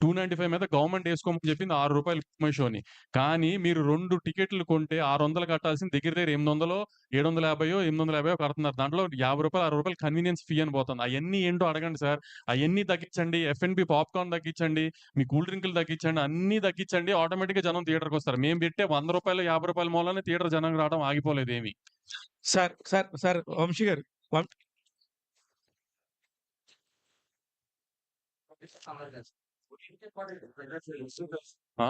295 మీద గవర్నమెంట్ ఏసుకోమని చెప్పింది రూ. 6 బుక్ మై షోని. కానీ మీరు 2 టికెట్లు కొంటే 600 కట్టాల్సింది దగ్గర దగ్గర 800 750 850 కడుతున్నారు. దాంట్లో రూ. 50 రూ. 60 కన్వీనియన్స్ ఫీ అని పోతుంది. అయన్నీ ఏంటో అడగండి సార్. అయన్నీ తగ్గించండి. ఎఫ్&బి పాప్‌కార్న్ తగ్గించండి. మీ కూల్ డ్రింకులు తగ్గించండి. అన్నీ తగ్గించండి. ఆటోమేటిక్‌గా జనం థియేటర్‌కొస్తారు. మేము పెట్టే రూ. 100 రూ. 50 మూలనే థియేటర్ జనం రావడం ఆగిపోలేదు ఏమి. సార్ వంశీ గారు ఆ?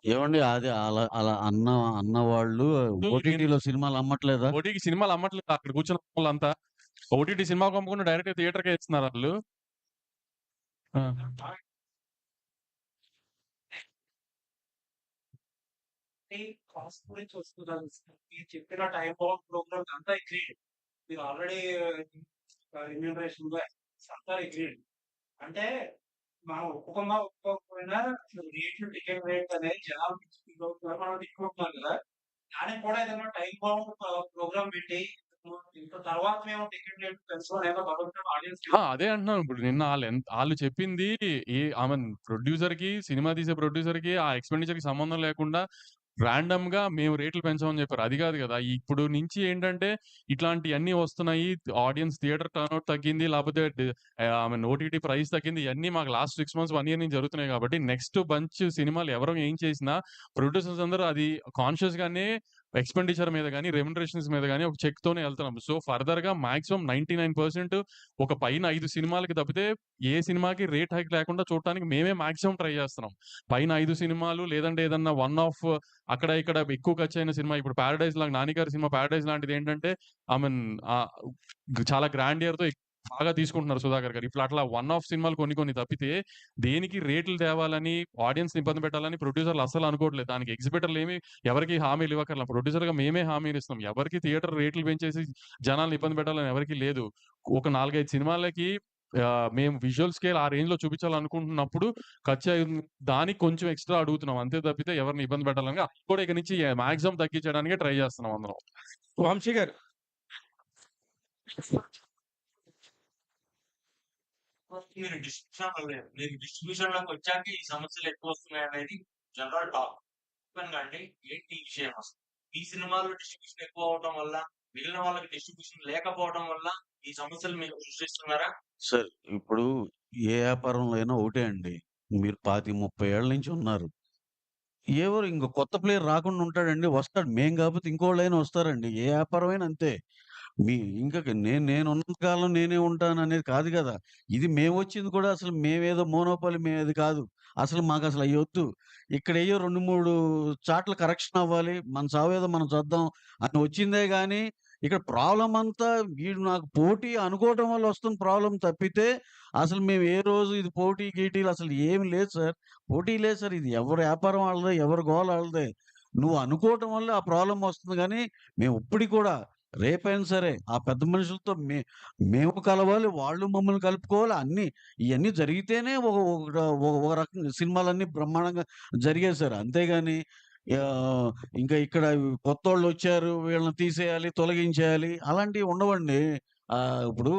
ఏవండి అది అలా అలా అన్న వాళ్ళు ఓటీటీలో సినిమాలు అమ్మట్లేదా? ఓటీటీ సినిమాలు అమ్మట్లేదు. అక్కడ కూర్చున్న వాళ్ళంతా ఓటీటీ సినిమా అమ్ముకుని డైరెక్ట్ థియేటర్‌కే ఇస్తున్నారు వాళ్ళు. కాస్ట్ గురించి వస్తున్నారు. మీరు చెప్పిన టైప్ ఆఫ్ ప్రోగ్రామ్ అంతా అగ్రీడ్. మీరు ఆల్రెడీ రెమ్యూనరేషన్ అంతా అగ్రీడ్. అంటే మనం ఒప్పుకోకపోయినా రేట్లు టికెట్ రేట్ అనేది జనాలు మనం తిట్టుకుంటున్నాం కదా. దానికి కూడా ఏదైనా టైం బాండ్ ప్రోగ్రామ్ పెట్టి ఇంత తర్వాత మేము టికెట్ రేట్ పెంచుకోవాలి ఆడియన్స్. అదే అంటున్నాను. ఇప్పుడు నిన్న ఆళ్ళు చెప్పింది ప్రొడ్యూసర్‌కి, సినిమా తీసే ప్రొడ్యూసర్‌కి ఆ ఎక్స్‌పెండిచర్‌కి సంబంధం లేకుండా రాండమ్‌గా మేము రేట్లు పెంచామని చెప్పారు. అది కాదు కదా! ఇప్పుడు నుంచి ఏంటంటే ఇట్లాంటియన్నీ వస్తున్నాయి. ఆడియన్స్ థియేటర్ టర్నౌట్ తగ్గింది. లేకపోతే ఓటీటీ ప్రైస్ తగ్గింది. ఇయన్నీ మాకు లాస్ట్ 6 మంత్స్, 1 ఇయర్ నుంచి జరుగుతున్నాయి కాబట్టి నెక్స్ట్ బంచ్ సినిమాలు ఎవరు ఏం చేసినా ప్రొడ్యూసర్స్ అందరూ అది కాన్షియస్‌గానే ఎక్స్‌పెండిచర్ మీద గాని, రెమ్యునరేషన్స్ మీద గాని ఒక చెక్‌తోనే ఎళ్తున్నాం. సో, ఫర్దర్‌గా మాక్సిమం 99% ఒక పైన 5 సినిమాలకి తప్పితే ఏ సినిమాకి రేట్ హైక్ లేకుండా చూడటానికి మేమే మాక్సిమం ట్రై చేస్తున్నాం. పైన 5 సినిమాలు లేదంటే ఏదన్నా వన్ ఆఫ్ అక్కడ ఇక్కడ ఎక్కువ ఖర్చయిన సినిమా ఇప్పుడు 'పారడైజ్' లాగా 'నాని' గారి సినిమా 'పారడైజ్' లాంటిదేంటంటే ఐ మీన్ చాలా గ్రాండియర్‌తో బాగా తీసుకుంటున్నారు 'సుధాకర్' గారు. ఇప్పుడు అట్లా వన్ ఆఫ్ సినిమాలు కొన్ని తప్పితే దేనికి రేట్లు తేవాలని, ఆడియన్స్‌ని ఇబ్బంది పెట్టాలని ప్రొడ్యూసర్‌లు అస్సలు అనుకోవట్లేదు. దానికి ఎగ్జిబిటర్‌లేమి ఎవరికీ హామీలు ఇవ్వక్కర్ల. ప్రొడ్యూసర్‌గా మేమే హామీలిస్తున్నాం. ఎవరికీ థియేటర్ రేట్లు పెంచేసి జనాల్ని ఇబ్బంది పెట్టాలని ఎవరికీ లేదు. ఒక 4, 5 సినిమాలకి మేము విజువల్ స్కేల్ ఆ రేంజ్‌లో చూపించాలనుకుంటున్నప్పుడు దానికి కొంచెం ఎక్స్‌ట్రా అడుగుతున్నాం. అంతే తప్పితే ఎవరిని ఇబ్బంది పెట్టాలని అది కూడా ఇక నుంచి మాక్సిమం తగ్గించడానికే ట్రై చేస్తున్నాం అందరం. వంశీ గారు మీరు డిస్ట్రిబ్యూషన్ లోకి వచ్చాక ఈ సమస్యలు ఎక్కువ వస్తున్నాయి అనేది జనరల్ టాక్. అంటే ఏంటి ఈ విషయం అసలు? ఈ సినిమాలో డిస్ట్రిబ్యూషన్ ఎక్కువ అవడం వల్ల మిగిలిన వాళ్ళకి డిస్ట్రిబ్యూషన్ లేకపోవడం వల్ల ఈ సమస్యలు మీరు సృష్టిస్తున్నారా? సార్ ఇప్పుడు ఏ వ్యాపారంలో అయినా ఒకటే అండి. మీరు 25, 30 ఏళ్ల నుంచి ఉన్నారు. ఎవరు ఇంక కొత్త ప్లేయర్ రాకుండా ఉంటాడండి? వస్తాడు. మేము కాకపోతే ఇంకోళ్ళైనా వస్తారండి. ఏ వ్యాపారమైనా అంతే. మీ ఇంక నేనున్నంత కాలం నేనే ఉంటాననేది కాదు గదా! ఇది మేమొచ్చింది కూడా అసలు మేమేదో మోనోపోలి మేమది కాదు. అసలు మాకసలు అయ్యొద్దు. ఇక్కడెయ్యో 2, 3 చాట్ల కరెక్షన్ అవ్వాలి. మన చావేదో మనం చద్దాం అని వచ్చిందే గానీ, ఇక్కడ ప్రాబ్లమ్ అంతా వీడు నాకు పోటీ అనుకోవటం వల్ల వస్తున్న ప్రాబ్లమ్ తప్పితే, అసలు మేము ఏ రోజు ఇది పోటీ, గీటీలు అసలు ఏమి లేదు సార్. పోటీ లేదు సార్. ఇది ఎవరి వ్యాపారం ఆళ్ళదే, ఎవరి గోల ఆళ్ళదే. నువ్వు అనుకోవటం వల్ల ఆ ప్రాబ్లమ్ వస్తుంది గానీ, మేము ఇప్పటికి కూడా రేపైనా సరే ఆ పెద్ద మనుషులతో మేము కలవాలి, వాళ్ళు మమ్మల్ని కలుపుకోవాలి. ఇయన్నీ జరిగితేనే ఒక రకంగా సినిమాలన్నీ బ్రహ్మాండంగా జరిగాయి సార్. అంతేగాని ఇంకా ఇక్కడ కొత్తోళ్ళొచ్చారు, వీళ్ళని తీసేయాలి, తొలగించేయాలి అలాంటివి ఉండవండి. ఇప్పుడు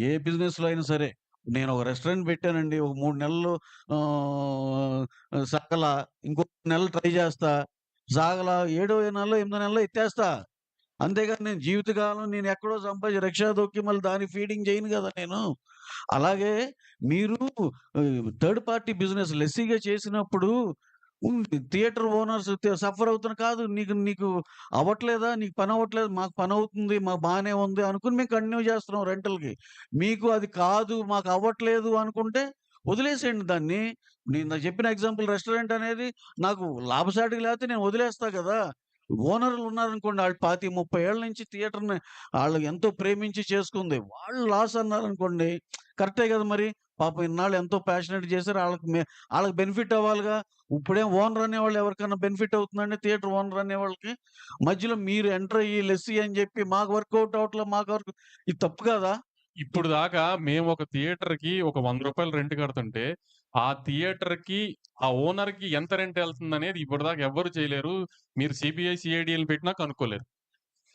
ఏ బిజినెస్‌లో అయినా సరే నేను ఒక రెస్టారెంట్ పెట్టానండి. ఒక 3 నెలలు ఆహ్, సాగలా. ఇంకో నెలలు ట్రై చేస్తా. సాగలా. ఏడో నెలలో, ఎనిమిదో నెలలో ఎత్తేస్తా. అంతేగాని నేను జీవితకాలం నేనెక్కడో రిక్షా తొక్కి మళ్ళీ దానికి ఫీడింగ్ చేయను గదా నేను. అలాగే మీరు థర్డ్ పార్టీ బిజినెస్ లెస్సీగా చేసినప్పుడు థియేటర్ ఓనర్స్ సఫర్ అవుతున్న కాదు. నీకు నీకు అవ్వట్లేదా? నీకు పనవ్వట్లేదు. మాకు పనవుతుంది. మాకు బానే ఉంది అనుకుని మేము కంటిన్యూ చేస్తున్నాం రెంటల్‌కి. మీకు అది కాదు, మాకు అవ్వట్లేదు అనుకుంటే వదిలేసేయండి దాన్ని. నేను ఇందాక చెప్పిన ఎగ్జాంపుల్ రెస్టారెంట్ అనేది నాకు లాభసాటిగా లేకపోతే నేను వదిలేస్తా గదా! ఓనర్‌లు ఉన్నారనుకోండి ఆళ్ళు 25, 30 ఏళ్ల నుంచి థియేటర్‌ని ఆళ్ళు ఎంతో ప్రేమించి చేసుకుంది. వాళ్ళు లాస్ అన్నారనుకోండి కరెక్టే గదా మరి. పాపం ఇన్నాళ్ళు ఎంతో ప్యాషనేట్‌గా చేసారు. ఆళ్ళకి బెనిఫిట్ అవ్వాలిగా. ఇప్పుడేం ఓనర్ అనేవాళ్ళు ఎవరికన్నా బెనిఫిట్ అవుతుందండి థియేటర్ ఓనర్ అనేవాళ్ళకి? మధ్యలో మీరు ఎంటర్ అయ్యి లెస్సీ అని జెప్పి మాకు వర్కౌట్ అవ్వట్లే, ఇది తప్పు కాదా? ఇప్పుడు దాకా మేము ఒక థియేటర్‌కి ఒక రూ. 100 రెంట్ కడుతుంటే, ఆ థియేటర్‌కి ఆ ఓనర్‌కి ఎంత రెంట్ ఎళ్తుందనేది ఇప్పటిదాకా ఎవ్వరు చేయలేరు. మీరు సీబీఐ, సీఐడీలని పెట్టినా కనుక్కోలేరు.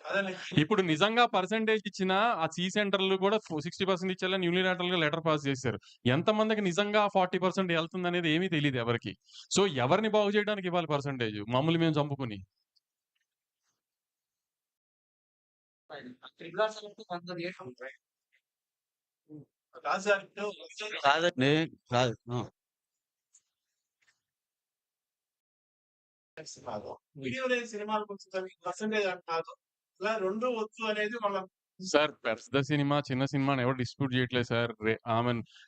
అదేలే. ఇప్పుడు నిజంగా పర్సెంటేజ్ ఇచ్చినా ఆ సి సెంటర్‌లు కూడా 60% ఇచ్చేయాలని యూనిలాటరల్‌గా లెటర్ పాస్ చేశారు. ఎంతమందికి నిజంగా 40% ఎళ్తుందనేది ఏమీ తెలీదు ఎవరికీ. సో, ఎవరిని బాగు చేయడానికి ఇవ్వాలి పర్సెంటేజ్? మమ్మల్ని మేము చంపుకొని. ట్రిపులర్స్ అనేది కొంత చేసాం రైట్. కాదు సార్ ఇప్పుడు కాదండి. కాదు. కాదు. వీడియో లేని సినిమాలకు వచ్చేసరికి పర్సెంటేజ్ అని కాదు. ఇలా 2 వద్దు అనేది వాళ్ళ సార్ పెద్ద సినిమా, చిన్న సినిమాని ఎవరు డిస్ప్యూట్ చేయట్లేదు సార్.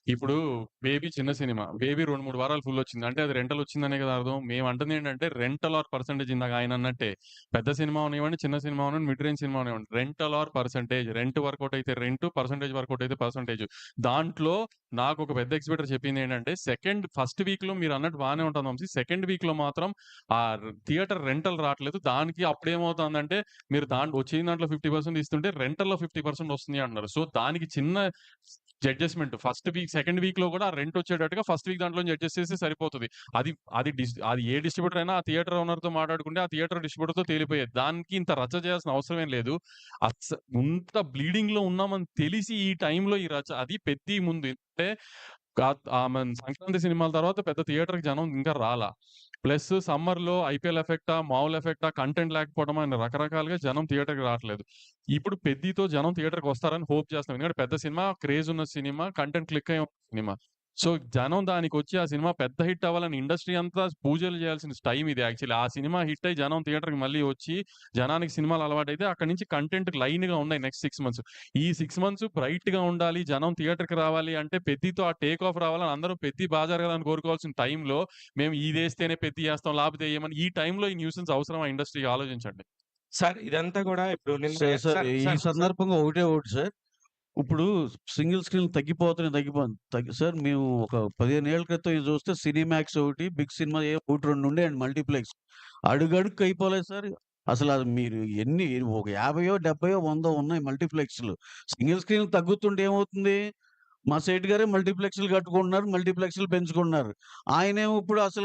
ఇప్పుడు 'బేబీ' చిన్న సినిమా. 'బేబీ' 2, 3 వారాలు ఫుల్ వచ్చింది. అంటే అది రెంటల్ వచ్చిందనే కదా అర్థం. మేము అంటుంది ఏంటంటే రెంటల్ ఆర్ పర్సెంటేజ్ ఇందాక ఆయన అన్నట్టే. పెద్ద సినిమా అవనివ్వండి, చిన్న సినిమా అవనివ్వండి, మిడ్ రేంజ్ సినిమా అవనివ్వండి. Rental or percentage. Rent work out అయితే రెంటు, పర్సెంటేజ్ వర్కౌట్ అయితే పర్సెంటేజ్. దాంట్లో నాకు ఒక పెద్ద ఎగ్జిబిటర్ చెప్పింది ఏంటంటే ఫస్ట్ వీక్‌లో మీరన్నట్టు బానే ఉంటుంది వంశీ. సెకండ్ వీక్‌లో మాత్రం ఆ థియేటర్ రెంటల్ రావట్లేదు. దానికి అప్పుడేమవుతుందంటే మీరు వచ్చిన దాంట్లో 50% ఇస్తుంటే రెంటల్‌లో 50% వస్తుంది అంటున్నారు. సో, దానికి చిన్న అడ్జస్ట్‌మెంట్ సెకండ్ వీక్‌లో కూడా రెంట్ వచ్చేటట్టుగా ఫస్ట్ వీక్ దాంట్లో నుంచి అడ్జస్ట్ చేస్తే సరిపోతది. అది అది ఏ డిస్ట్రిబ్యూటర్ అయినా ఆ థియేటర్ ఓనర్‌తో మాట్లాడుకుంటే ఆ థియేటర్ డిస్ట్రిబ్యూటర్‌తో తేలిపోయేది. దానికి ఇంత రచ్చ చేయాల్సిన అవసరం ఏం లేదు. ఇంత బ్లీడింగ్‌లో ఉన్నామని తెలిసి ఈ టైంలో ఈ రచ్చ అది 'పెద్ది' ముందు అంటే సంక్రాంతి సినిమాల తర్వాత పెద్ద థియేటర్‌కి జనం ఇంకా రాలా. ప్లస్ సమ్మర్‌లో ఐపీఎల్ ఎఫెక్టా, మామూలు ఎఫెక్టా, కంటెంట్ లేకపోవడమా అని రకరకాలుగా జనం థియేటర్‌కి రావట్లేదు. ఇప్పుడు 'పెద్ది'తో జనం థియేటర్‌కి వస్తారని హోప్ చేస్తున్నాం. ఎందుకంటే పెద్ద సినిమా, క్రేజ్ ఉన్న సినిమా, కంటెంట్ క్లిక్ అయ్యే సినిమా. సో, జనం దానికొచ్చి ఆ సినిమా పెద్ద హిట్ అవ్వాలని ఇండస్ట్రీ అంతా పూజలు చేయాల్సిన టైమ్ ఇది యాక్చువల్లీ. ఆ సినిమా హిట్ అయ్యి జనం థియేటర్‌కి మళ్ళీ వచ్చి జనానికి సినిమాలు అలవాటైతే అక్కడి నుంచి కంటెంట్ లైన్‌గా ఉన్నాయి నెక్స్ట్ 6 మంత్స్. ఈ 6 మంత్స్ బ్రైట్‌గా ఉండాలి. జనం థియేటర్‌కి రావాలి అంటే 'పెద్ది'తో ఆ టేక్ ఆఫ్ రావాలని అందరూ 'పెద్ది' బా జరగాలని కోరుకోవాల్సిన టైంలో మేము ఇదేస్తేనే 'పెద్ది' ఏస్తాం లేకపోతే ఎయమని ఈ టైంలో ఈ న్యూసెన్స్ అవసరమా ఇండస్ట్రీకి ఆలోచించండి. సార్ ఇదంతా గూడా ఇప్పుడు నిన్న సార్ సార్ ఈ సార్ సార్ సందర్భంగా ఒకటే ఒకటి సార్. ఇప్పుడు సింగిల్ స్క్రీన్‌లు సార్ మేము ఒక 15 ఏళ్ల క్రితం ఇది చూస్తే సినీమాక్స్ ఒకటి, బిగ్ సినిమా ఒకటి 2 ఉండేయండి మల్టీప్లెక్స్. అడుగడుగుకి అయిపోలేదు సార్. అసలది మీరు ఒక 50, 70, 100 ఉన్నాయి మల్టీప్లెక్స్‌లు. సింగిల్ స్క్రీన్‌లు తగ్గుతుంటే ఏమవుతుంది? మా సేటు గారే మల్టీప్లెక్స్‌లు కట్టుకుంటున్నారు. మల్టీప్లెక్స్‌లు పెంచుకుంటున్నారు. ఆయనేమో ఇప్పుడు అసలు